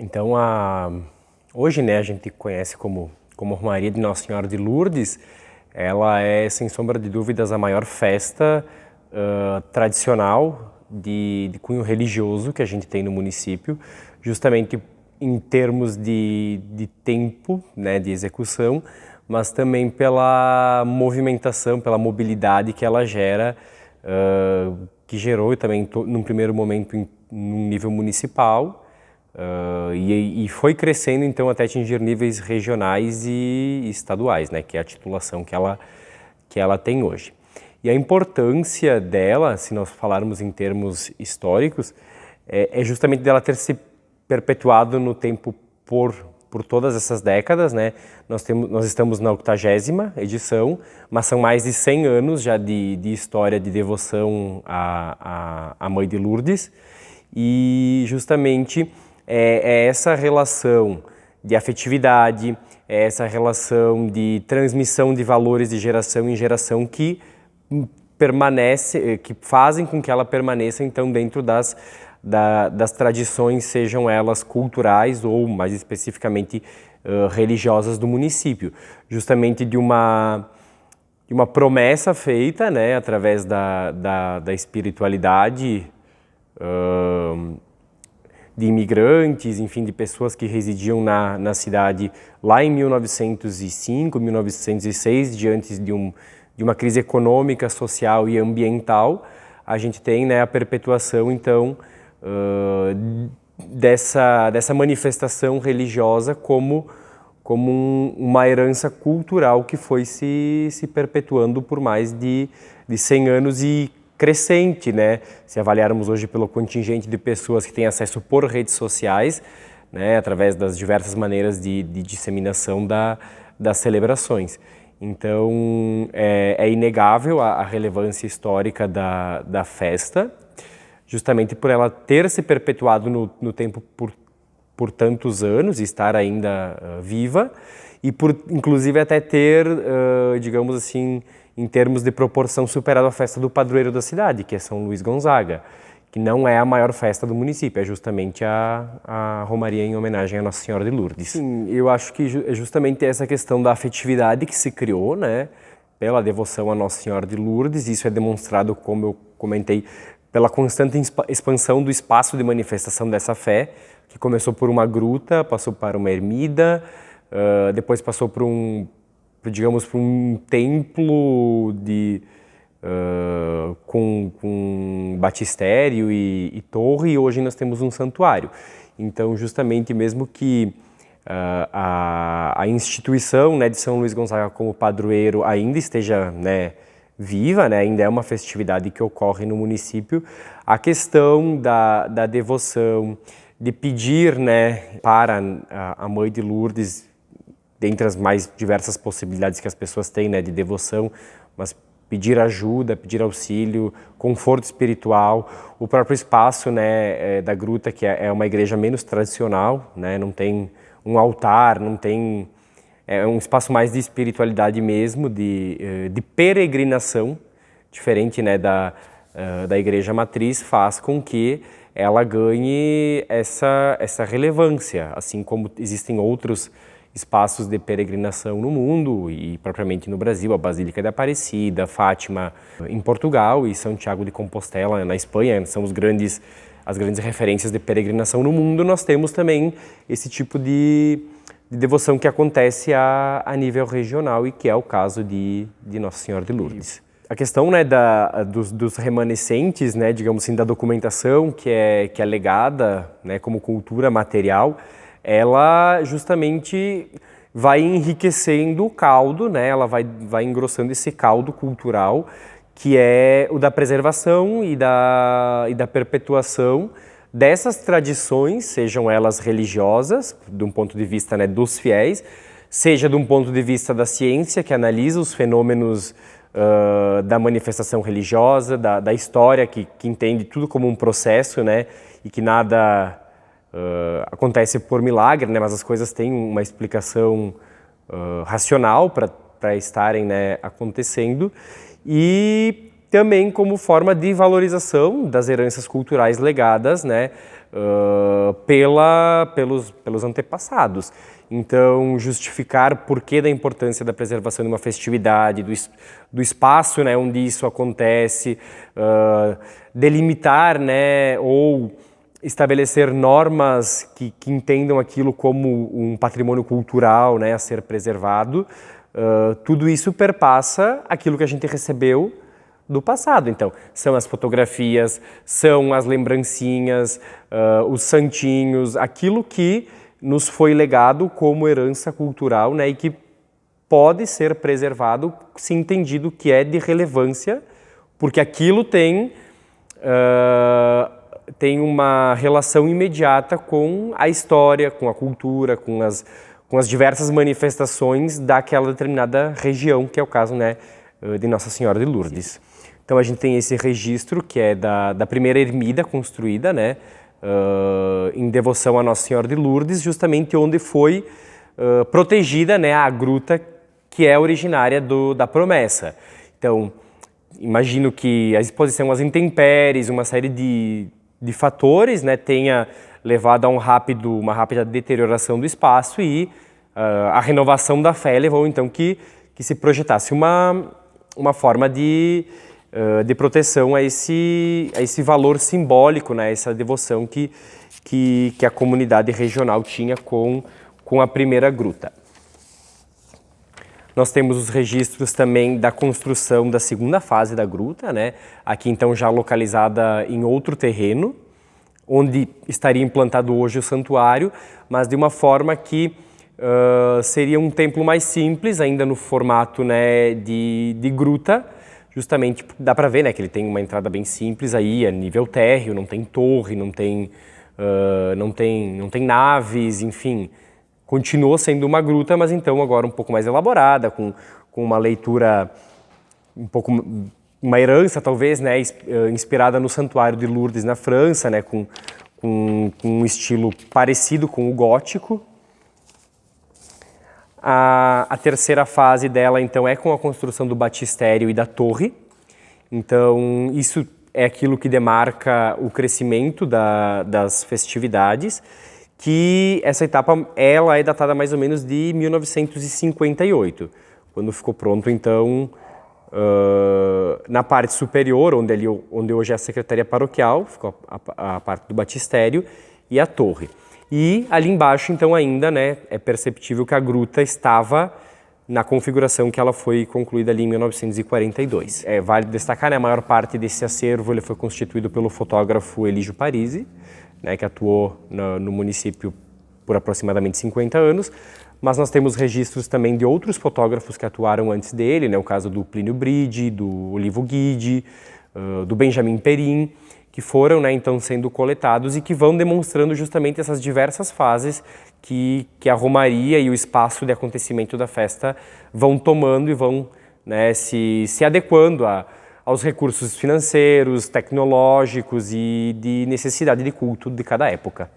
Então, hoje, né, a gente conhece como Romaria de Nossa Senhora de Lourdes. Ela é, sem sombra de dúvidas, a maior festa tradicional de cunho religioso que a gente tem no município, justamente em termos de tempo, né, de execução, mas também pela movimentação, pela mobilidade que ela gera, que gerou também, num primeiro momento, num nível municipal, e foi crescendo então até atingir níveis regionais e estaduais, né, que é a titulação que ela tem hoje. E a importância dela, se nós falarmos em termos históricos, é justamente dela ter se perpetuado no tempo por todas essas décadas, né? Nós estamos na 80ª edição, mas são mais de 100 anos já de história de devoção à Mãe de Lourdes, e justamente é essa relação de afetividade, é essa relação de transmissão de valores de geração em geração que fazem com que ela permaneça então dentro das tradições, sejam elas culturais ou mais especificamente religiosas do município, justamente de uma promessa feita, né, através da espiritualidade de imigrantes, enfim, de pessoas que residiam na cidade lá em 1905, 1906, diante de uma crise econômica, social e ambiental. A gente tem, né, a perpetuação, então, dessa manifestação religiosa como uma herança cultural que foi se perpetuando por mais de 100 anos e crescente, né? Se avaliarmos hoje pelo contingente de pessoas que têm acesso por redes sociais, né, através das diversas maneiras de disseminação das celebrações. Então, é inegável a relevância histórica da festa, justamente por ela ter se perpetuado no tempo por tantos anos e estar ainda viva, e por, inclusive, até ter, digamos assim, em termos de proporção, superado a festa do padroeiro da cidade, que é São Luís Gonzaga, que não é a maior festa do município, é justamente a Romaria em homenagem a Nossa Senhora de Lourdes. Sim, eu acho que é justamente essa questão da afetividade que se criou, né, pela devoção a Nossa Senhora de Lourdes. Isso é demonstrado, como eu comentei, pela constante expansão do espaço de manifestação dessa fé, que começou por uma gruta, passou para uma ermida, depois passou por um templo com batistério e torre, e hoje nós temos um santuário. Então, justamente, mesmo que a instituição, né, de São Luís Gonzaga como padroeiro ainda esteja, né, viva, né, ainda é uma festividade que ocorre no município, a questão da devoção, de pedir, né, para a Mãe de Lourdes, dentre as mais diversas possibilidades que as pessoas têm, né, de devoção, mas pedir ajuda, pedir auxílio, conforto espiritual. O próprio espaço, né, da gruta, que é uma igreja menos tradicional, né, não tem um altar, não tem... É um espaço mais de espiritualidade mesmo, de peregrinação, diferente, né, da igreja matriz, faz com que ela ganhe essa relevância, assim como existem outros espaços de peregrinação no mundo e propriamente no Brasil, a Basílica de Aparecida, Fátima em Portugal e Santiago de Compostela na Espanha, são as grandes referências de peregrinação no mundo. Nós temos também esse tipo de devoção que acontece a nível regional e que é o caso de Nossa Senhora de Lourdes. A questão, né, dos remanescentes, né, digamos assim, da documentação que é legada, né, como cultura material, ela justamente vai enriquecendo o caldo, né, ela vai engrossando esse caldo cultural que é o da preservação e da perpetuação dessas tradições, sejam elas religiosas, de um ponto de vista, né, dos fiéis, seja de um ponto de vista da ciência, que analisa os fenômenos da manifestação religiosa, da história, que entende tudo como um processo, né, e que nada acontece por milagre, né, mas as coisas têm uma explicação racional para estarem, né, acontecendo. E também como forma de valorização das heranças culturais legadas, né, pelos antepassados. Então, justificar porquê da importância da preservação de uma festividade, do espaço, né, onde isso acontece, delimitar, né, ou estabelecer normas que entendam aquilo como um patrimônio cultural, né, a ser preservado, tudo isso perpassa aquilo que a gente recebeu do passado. Então, são as fotografias, são as lembrancinhas, os santinhos, aquilo que nos foi legado como herança cultural, né, e que pode ser preservado se entendido que é de relevância, porque aquilo tem uma relação imediata com a história, com a cultura, com as diversas manifestações daquela determinada região, que é o caso, né, de Nossa Senhora de Lourdes. Então a gente tem esse registro que é da primeira ermida construída, né, em devoção a Nossa Senhora de Lourdes, justamente onde foi protegida, né, a gruta que é originária da promessa. Então, imagino que a exposição às intempéries, uma série de fatores, né, tenha levado a uma rápida deterioração do espaço e a renovação da fé levou então que se projetasse uma forma de proteção a esse valor simbólico, né, essa devoção que a comunidade regional tinha com a primeira gruta. Nós temos os registros também da construção da segunda fase da gruta, né, aqui então já localizada em outro terreno, onde estaria implantado hoje o santuário, mas de uma forma que seria um templo mais simples, ainda no formato, né, de gruta. Justamente dá para ver, né, que ele tem uma entrada bem simples aí, a nível térreo, não tem torre, não tem naves, enfim. Continuou sendo uma gruta, mas então agora um pouco mais elaborada, com uma leitura uma herança talvez, né, inspirada no Santuário de Lourdes na França, né, com um estilo parecido com o gótico. A terceira fase dela, então, é com a construção do batistério e da torre. Então, isso é aquilo que demarca o crescimento das festividades, que essa etapa, ela é datada mais ou menos de 1958, quando ficou pronto, então, na parte superior, onde hoje é a Secretaria Paroquial, ficou a parte do batistério e a torre. E ali embaixo, então, ainda, né, é perceptível que a gruta estava na configuração que ela foi concluída ali em 1942. Vale destacar, né, a maior parte desse acervo ele foi constituído pelo fotógrafo Eligio Parisi, né, que atuou no município por aproximadamente 50 anos, mas nós temos registros também de outros fotógrafos que atuaram antes dele, né, o caso do Plínio Bride, do Olivo Guidi, do Benjamin Perin, que foram, né, então sendo coletados e que vão demonstrando justamente essas diversas fases que a romaria e o espaço de acontecimento da festa vão tomando e vão, né, se adequando aos recursos financeiros, tecnológicos e de necessidade de culto de cada época.